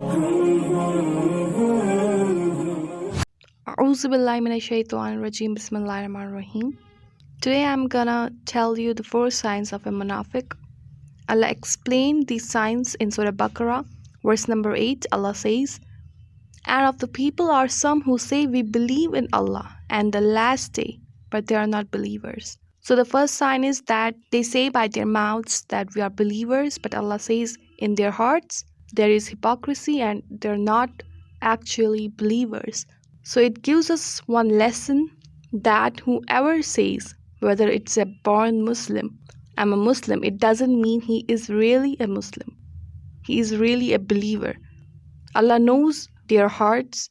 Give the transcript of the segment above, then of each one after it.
A'udhu billahi minash shaitanir rajim. Bismillahir rahmanir rahim. Today I'm gonna tell you the 4 signs of a Munafiq. Allah explained these signs in Surah Baqarah, verse number 8. Allah says, "And of the people are some who say we believe in Allah and the last day, but they are not believers." So the first sign is that they say by their mouths that we are believers, but Allah says in their hearts there is hypocrisy and they're not actually believers. So it gives us one lesson that whoever says, whether it's a born Muslim, I'm a Muslim, it doesn't mean he is really a Muslim. He is really a believer. Allah knows their hearts,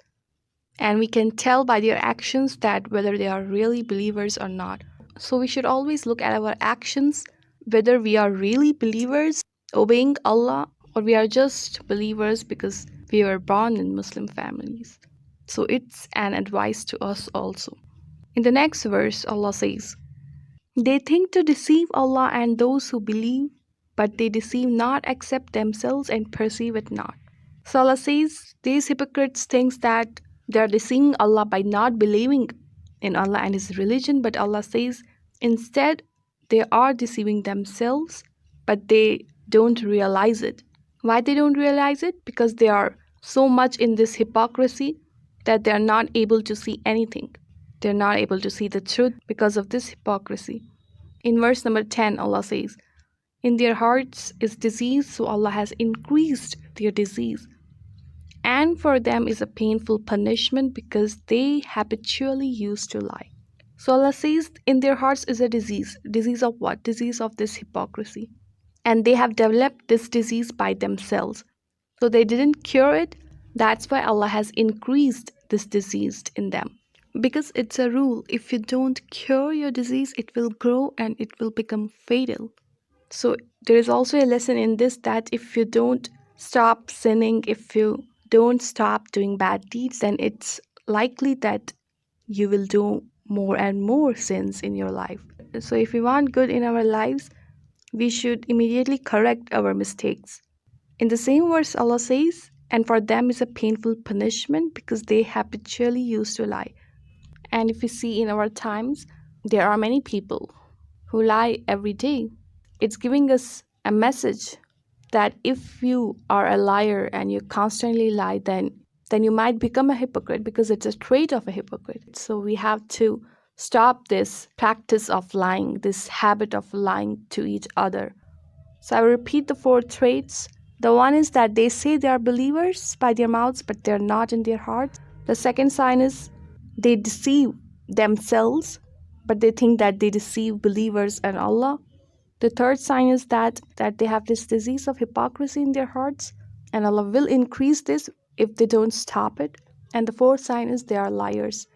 and we can tell by their actions that whether they are really believers or not. So we should always look at our actions, whether we are really believers, obeying Allah, or we are just believers because we were born in Muslim families. So it's an advice to us also. In the next verse, Allah says, "They think to deceive Allah and those who believe, but they deceive not except themselves and perceive it not." So Allah says, these hypocrites think that they are deceiving Allah by not believing in Allah and His religion, but Allah says, instead, they are deceiving themselves, but they don't realize it. Why they don't realize it? Because they are so much in this hypocrisy that they are not able to see anything. They're not able to see the truth because of this hypocrisy. In verse number 10, Allah says, "In their hearts is disease, so Allah has increased their disease. And for them is a painful punishment because they habitually used to lie." So Allah says, in their hearts is a disease. Disease of what? Disease of this hypocrisy. And they have developed this disease by themselves. So they didn't cure it. That's why Allah has increased this disease in them. Because it's a rule, if you don't cure your disease, it will grow and it will become fatal. So there is also a lesson in this that if you don't stop sinning, if you don't stop doing bad deeds, then it's likely that you will do more and more sins in your life. So if we want good in our lives, we should immediately correct our mistakes. In the same verse, Allah says, "And for them is a painful punishment because they habitually used to lie." And if we see in our times, there are many people who lie every day. It's giving us a message that if you are a liar and you constantly lie, then you might become a hypocrite because it's a trait of a hypocrite. So we have to stop this practice of lying, this habit of lying to each other. So I will repeat the 4 traits. The one is that they say they are believers by their mouths, but they're not in their hearts. The second sign is they deceive themselves, but they think that they deceive believers and Allah. The third sign is that they have this disease of hypocrisy in their hearts, and Allah will increase this if they don't stop it. And the fourth sign is they are liars.